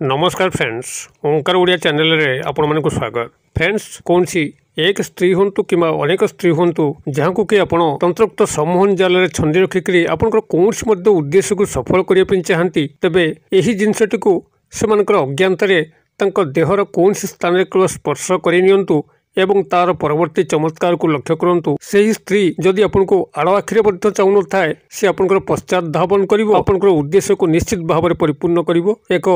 नमस्कार फ्रेंड्स, ओंकार ओडिया चैनल रे आपण मानक स्वागत। फ्रेंड्स, कौन सी एक स्त्री हूँ कि अनेक स्त्री हूँ जहाँ को कि आप तंत्रोक्त सम्मोहन जाल में छंदी रखिक आपंकर कौन उद्देश्य को सफल करने चाहती, तेबे यही जिनसटी को से अज्ञात देहर कौन स्थान में केवल स्पर्श कर एवं तार परवर्ती चमत्कार को लक्ष्य करंतु। सही स्त्री जदि आपन को आड़ आखिरे मध्य चाहू न थाए से आपनकर पश्चात धावन करिवो, आपनकर उद्देश्य को निश्चित भाव में परिपूर्ण करिवो। एक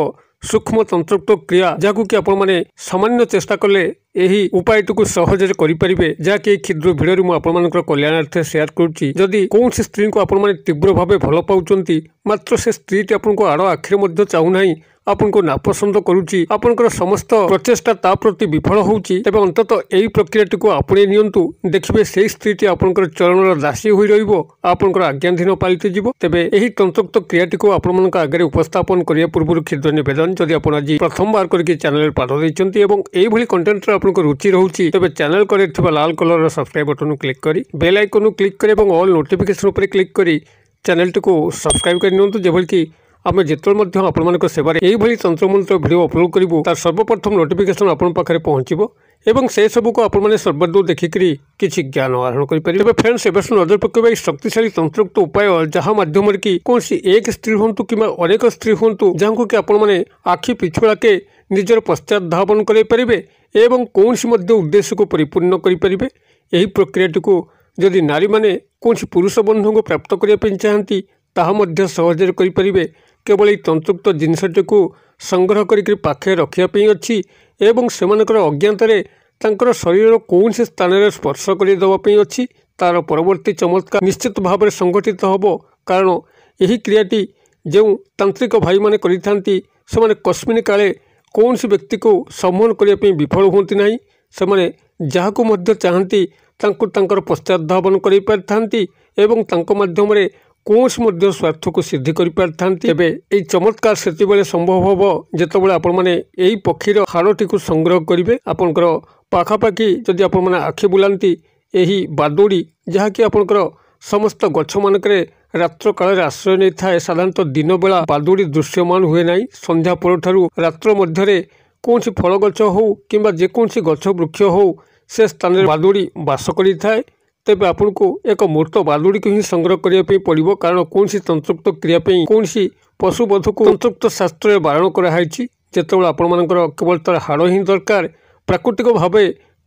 सूक्ष्म तंत्रोक्त क्रिया जहाँ कि आपण माने सामान्य चेष्टा कले यही उपायटी को सहज करें, जहाँकि क्षुद्र भिडियो मुझे कल्याणार्थे शेयर करुच्ची। जदि कौन स्त्री को आपण माने तीव्र भाव भल पाउचंती मात्र से स्त्री आपन को आड़ आखिरे मध्य चाहूना आपन को नापसंद करुच्ची, आपनकर समस्त प्रचेष्टा ता प्रति विफल होउची, तेबे अंततः यही प्रक्रियाटी को आपणे नियंतु। देखिबे सेही स्त्रीटी आपनकर चरणर दासी होई रहिबो, आपनकर आज्ञाधीन पालित जीवो। तेबे एही तंत्रोक्त क्रियाटी को आपनका आगे उपस्थापन करिया पूर्व क्षुद्र निवेदन, जदि आपण आज प्रथम बार करके चैनल पाद दैचंती एवं एही भली कंटेंट रे आपनको रुचि रहउची, तेबे चैनल करे थिबा लाल कलर रो सब्सक्राइब बटन क्लिक करी बेल आइकन क्लिक करी एवं ऑल नोटिफिकेशन पर क्लिक करी चैनल को सब्सक्राइब कर नियंतु, जेभली कि आम जिते आपण सेवार यही तंत्रमंत्र भिडियो अपलोड करूँ तार सर्वप्रथम नोटिफिकेशन आपण पाखे पहुँचो एवं से सब को आपण मैंने सर्वदूर देखिक किसी ज्ञान आहरण करेंगे। तेज फ्रेंड्स, एवं नजर पकड़ शक्तिशाली तंत्रोक्त उपाय जहाँ मध्यम कि कौन सी एक स्त्री हूँ कि अनेक स्त्री हूँ जहाँ कि आपण मैंने आखि पिछुड़ाके निजर पश्चात धावन करें एवं कौन सी उद्देश्य को परिपूर्ण करें। यही प्रक्रियाटी को जदि नारी मैंने कौन पुरुष बंधु को प्राप्त करने चाहती ताहा सहज करें। केवल तंत्रोक्त जिनसटी को संग्रह करके पाखे रखापी अच्छी एवं सेमानकर अज्ञातरे तांकर शरीर कौन से स्थान में स्पर्श करदेवाई अच्छी, तार परवर्ती चमत्कार निश्चित भाव में संगठित होब। कारण यही क्रियाटी जो तांत्रिक भाई माने करिथांती से कस्मिन काले कौन सी व्यक्ति को सम्मोहन करने विफल होती ना, से जहाँ को मध्य चाहती तांकर पश्चात धावन कर पारिथांती एवं तांको माध्यम रे कौन से स्वार्थ को सिद्धि कर पारिथांती। एबे एई चमत्कार सेतिबेले संभव होबो जेतेबेले आपण माने एई पक्षीर हाड़टी को संग्रह करिवे। आपनकर पाखापाखि जदि आपण माने आखि बुलांती एही बादुड़ी जहाँकि आपनकर समस्त गछ मानकरे रात्र काल आश्रय नहीं थाए, साधारणतः दिन बेला बादुड़ी दृश्यमान हुए ना। संध्या परठारु रात्र मध्यरे कौन सी फल गछ हो किंबा जेकोसी गछ वृक्ष हो से स्थान में बादुड़ी बास करि थाए। तेबे आपन को एक मूर्त बादुड़ी को ही संग्रह करने पड़ो, कारण कौन सी तंत्रोक्त क्रिया कौन सी पशुबध को तंत्रोक्त शास्त्र में बारण कराई। जितेबाला आपण मानकर केवल तार हाड़ ही दरकार, प्राकृतिक भाव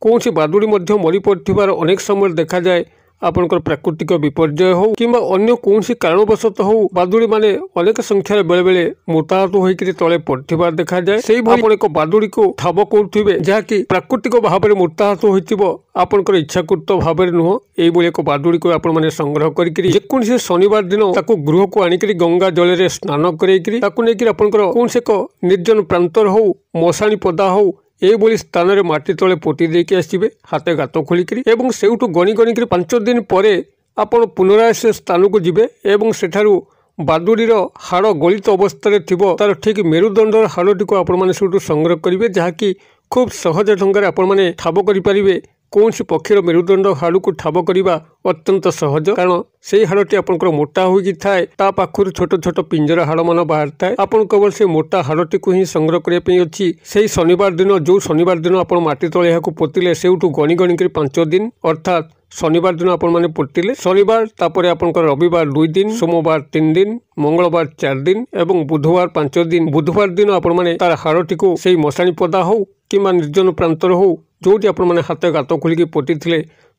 कौन सी बादुड़ी मरी पड़ार अनेक समय देखा जाए। आपनकर प्राकृतिक विपर्यय हो किंबा अन्य कौन सी कारणवशत हो बादुड़ी माने अनेक संख्यार बेले बेले मृताहत होकर तले पड़िबार देखा जाए। से भाव एक बादुड़ी को ठाब करुवे जहाँकि प्राकृतिक भाव में मृताहत हो आपनकर इच्छाकृत भाव नुह। यही एक बादुड़ी को आपण माने संग्रह करके जेकोसी शनिवार दिन ताको गृह को आनिक गंगा जल में स्नान करके आपनकर कौन से एक निर्जन प्रांतर हो मशाणी पदा हो ये स्थान में माटी तले पोटी देके आसवे हाथे गात खोलिक से गणी गणिक 5 दिन पर आपण पुनराय से स्थान को जीवे एवं सेठारु बादुड़ीर हाड़ गलित अवस्था थिबो तार ठीक मेरुदंडर हाड़टी को आपण माने सेठू संग्रह करेंगे, जहाँकि खूब सहज ढंग आपण माने ठाब करें। कौन सी पक्षीर मेरुदंड हाड़ को ठाब करवा अत्यंत सहज, कारण से हाड़टी आपंकर मोटा होगी थाए, ता पाखुर छोट छोट पिंजर हाड़ मान बाहर थाए। आपन केवल से मोटा हाड़टी को ही संग्रह करने अच्छी। से शनिवार दिन जो शनिवार दिन आप माटी तले यहाँ पोतिले सेठू गणी गणिक 5 दिन, अर्थात शनिवार दिन आपण माने पोतिले शनिवार, तापर आपनकर रविवार 2 दिन, सोमवार 3 दिन, मंगलवार 4 दिन एवं बुधवार 5 दिन। बुधवार दिन आपण माने तार हाड़टी को से मशाणी पदा हो किंबा निर्जन प्रांतर हो जोटी आपण माने हाथ गात खोलिक पोटी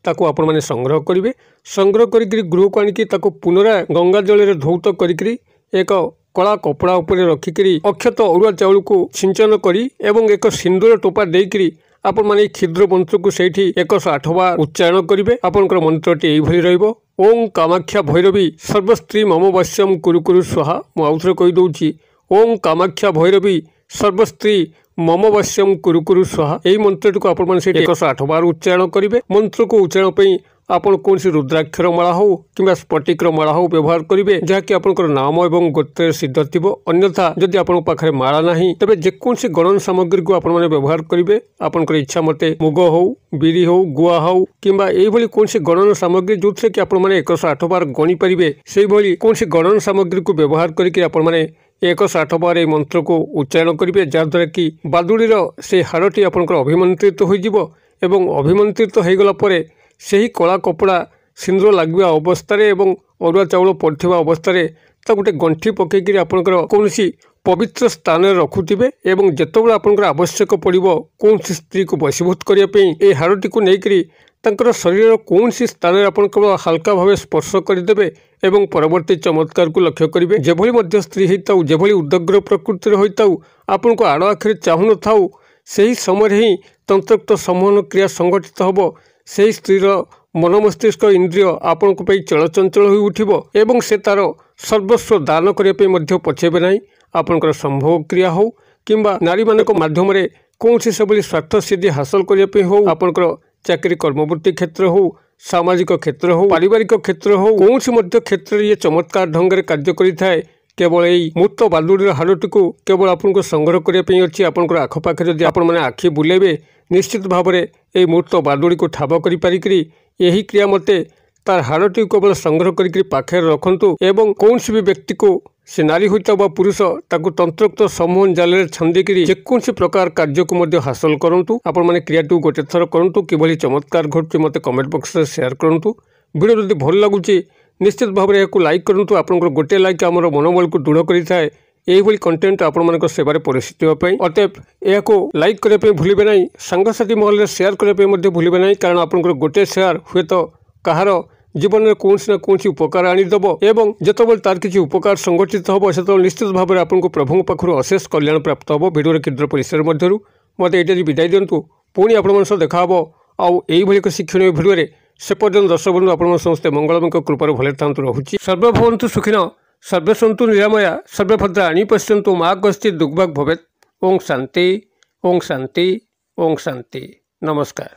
ताको आपण माने संग्रह करेंगे। संग्रह करके गृह को आनिकी ताको पुनराय गंगा जल में धौत करके एक कला कपड़ा उपरे रखिकी अक्षत अरुआ चाउल को सिंचन करी एवं एक सिंदूर टोपा देकरी आपण माने क्षुद्र मंत्र को सेठी 108 बार उच्चारण करेंगे। आपनकर मंत्रटी एइभली रहइबो, ओं कामाख्या भैरवी सर्वस्त्री मम वश्यम कुरु कुरु स्वाहा। मु आउथरे कहि दउची, ओं कामाख्या भैरवी सर्वस्त्री मम वश्यम कुरु कुरु स्वाहा। यही मंत्रटी को आपण माने सेठी 108 बार उच्चारण करेंगे। मंत्र को उच्चारण पई ଆପଣ କୌଣସି ରୁଦ୍ରାକ୍ଷର ମାଳା ହେଉ କିମ୍ବା ସ୍ଫଟିକର ମାଳା ହେଉ ବ୍ୟବହାର କରିବେ, ଯାହାକି ଆପଣଙ୍କର ନାମ ଏବଂ ଗୋତ୍ରରେ ସିଦ୍ଧ ଥିବ। ଅନ୍ୟଥା ଯଦି ଆପଣଙ୍କ ପାଖରେ ମାଳା ନାହିଁ, ତେବେ ଯେକୌଣସି ଗଣନ ସାମଗ୍ରୀକୁ ଆପଣମାନେ ବ୍ୟବହାର କରିବେ। ଆପଣଙ୍କର ଇଚ୍ଛା ମତେ ମୁଗ ହେଉ, ବିରି ହେଉ, ଗୁଆ ହେଉ କିମ୍ବା ଏଇଭଳି କୌଣସି ଗଣନ ସାମଗ୍ରୀ ଯେଉଁଥିରେ କି ଆପଣମାନେ 108 ବାର ଗଣି ପାରିବେ, ସେଇଭଳି କୌଣସି ଗଣନ ସାମଗ୍ରୀକୁ ବ୍ୟବହାର କରିକି ଆପଣମାନେ 108 ବାର এই ମନ୍ତ୍ରକୁ ଉଚ୍ଚାରଣ କରିବେ, ଯାହାଦ୍ୱାରା କି ବାଦୁଡ଼ିର ସେହି ହାଡ଼ଟି ଆପଣଙ୍କର ଅଭିମନ୍ତ୍ରିତ ହୋଇଯିବ ଏବଂ ଅଭିମନ୍ତ୍ରିତ ହୋଇଗଲା ପରେ ସେହି କଳା କପଡ଼ା ସିନ୍ଦୁର ଲାଗିବା ଅବସ୍ଥାରେ ଏବଂ ଅରୁଆ ଚାଉଳ ପଡ଼ିଥିବା ଅବସ୍ଥାରେ ତା ଗୋଟେ ଗଣ୍ଠି ପକାଇକରି ଆପଣଙ୍କର କୌଣସି ପବିତ୍ର ସ୍ଥାନରେ ରଖୁଥିବେ ଏବଂ ଯେତେବେଳେ ଆପଣଙ୍କର ଆବଶ୍ୟକ ପଡ଼ିବ କୌଣସି ସ୍ତ୍ରୀକୁ ବଶୀଭୂତ କରିବା ପାଇଁ ଏହି ହାଡ଼ଟିକୁ ନେଇକରି ତାଙ୍କର ଶରୀରର କୌଣସି ସ୍ଥାନରେ ଆପଣ କେବଳ ହାଲକା ଭାବେ ସ୍ପର୍ଶ କରିଦେବେ ଏବଂ ପରବର୍ତ୍ତୀ ଚମତ୍କାରକୁ ଲକ୍ଷ୍ୟ କରିବେ। ଯେଭଳି ମଧ୍ୟ ସ୍ତ୍ରୀ ହେଇଥାଉ, ଯେଭଳି ଉଦଗ୍ର ପ୍ରକୃତିର ହୋଇଥାଉ, ଆପଣଙ୍କୁ ଆଡ଼ ଆଖିରେ ଚାହୁଁନଥାଉ, ସେହି ସମୟରେ ହିଁ ତନ୍ତ୍ରୋକ୍ତ ସମ୍ମୋହନ କ୍ରିୟା ସଂଗଠିତ ହେବ। ସେହି ସ୍ତ୍ରୀର ମନ ମସ୍ତିଷ୍କ ଇନ୍ଦ୍ରିୟ ଆପଣଙ୍କ ପାଇଁ ଚଳଚଞ୍ଚଳ ହୋଇ ଉଠିବ ଏବଂ ସେ ତାର ସର୍ବସ୍ୱ ଦାନ କରିବା ପାଇଁ ମଧ୍ୟ ପଛେଇବେ ନାହିଁ। ଆପଣଙ୍କର ସମ୍ଭୋଗ କ୍ରିୟା ହେଉ କିମ୍ବା ନାରୀମାନଙ୍କ ମାଧ୍ୟମରେ କୌଣସି ସେଭଳି ସ୍ୱାର୍ଥ ସିଦ୍ଧି ହାସଲ କରିବା ପାଇଁ ହେଉ, ଆପଣଙ୍କର ଚାକିରି କର୍ମବୃତ୍ତି କ୍ଷେତ୍ର ହେଉ, ସାମାଜିକ କ୍ଷେତ୍ର ହେଉ, ପାରିବାରିକ କ୍ଷେତ୍ର ହେଉ, କୌଣସି ମଧ୍ୟ କ୍ଷେତ୍ରରେ ଇଏ ଚମତ୍କାର ଢଙ୍ଗରେ କାର୍ଯ୍ୟ କରିଥାଏ। କେବଳ ଏଇ ମୂର୍ତ୍ତ ବାଦୁଡ଼ିର ହାଡ଼ଟିକୁ କେବଳ ଆପଣଙ୍କୁ ସଂଗ୍ରହ କରିବା ପାଇଁ ଅଛି। ଆପଣଙ୍କର ଆଖପାଖରେ ଯଦି ଆପଣମାନେ ଆଖି ବୁଲେଇବେ, ନିଶ୍ଚିତ ଭାବରେ ଏହି ମୂର୍ତ୍ତ ବାଦୁଡ଼ିକୁ ଠାବ କରିପାରିକିରି ଏହି କ୍ରିୟା ମତେ ତାର ହାଡ଼ଟିକୁ କେବଳ ସଂଗ୍ରହ କରିକି ପାଖରେ ରଖନ୍ତୁ ଏବଂ କୌଣସି ବି ବ୍ୟକ୍ତିକୁ, ସେ ନାରୀ ହୋଇଥାଉ ବା ପୁରୁଷ, ତାକୁ ତନ୍ତ୍ରୋକ୍ତ ସମ୍ମୋହନ ଜାଲରେ ଛନ୍ଦିକିରି ଯେକୌଣସି ପ୍ରକାର କାର୍ଯ୍ୟକୁ ମଧ୍ୟ ହାସଲ କରନ୍ତୁ। ଆପଣମାନେ କ୍ରିୟାଟିକୁ ଗୋଟେ ଥର କରନ୍ତୁ। କିଭଳି ଚମତ୍କାର ଘଟୁଛି ମୋତେ କମେଣ୍ଟ ବକ୍ସରେ ସେୟାର କରନ୍ତୁ। ଭିଡ଼ିଓ ଯଦି ଭଲ ଲାଗୁଛି ନିଶ୍ଚିତ ଭାବରେ ଏହାକୁ ଲାଇକ୍ କରନ୍ତୁ। ଆପଣଙ୍କର ଗୋଟିଏ ଲାଇକ୍ ଆମର ମନୋବଳକୁ ଦୃଢ଼ କରିଥାଏ এইভাবে কন্টেন্ট আপনার সেবার পরিচিত হওয়া। অতএব এখন লাইক করা ভুলবে না, সাংসাথী মহলের সেয়ার করা ভুলবে না, কারণ আপনার গোটে সেয়ার হুয়েত কাহার জীবনের কৌশি না কৌশি উপকার আনিদেব এবং যেতবে তার কিছু উপকার সংগঠিত হব সেতবে নিশ্চিত ভাবে আপনার প্রভু পাখর অশেষ কল্যাণ প্রাপ্ত হব। ভিডিওর ক্ষুদ্র পরিসর মধ্যে মতো এইটা বিদায় দিও। পুঁ আপনার সহ দেখা হব এইভাবে এক শিক্ষণীয় ভিডিওরে। সে পর্যন্ত দর্শক বন্ধু আপনার সমস্তে মঙ্গলময় কৃপার ভালো থাকতু রহুছি। সর্বভবন্তু সুখিন सर्वे सन्तु निरामया सर्वे भद्राणि पश्यन्तु मा कश्चित् दुर्भाग् भवेत्। ओं शान्ति ओं शान्ति ओं शान्ति। नमस्कार।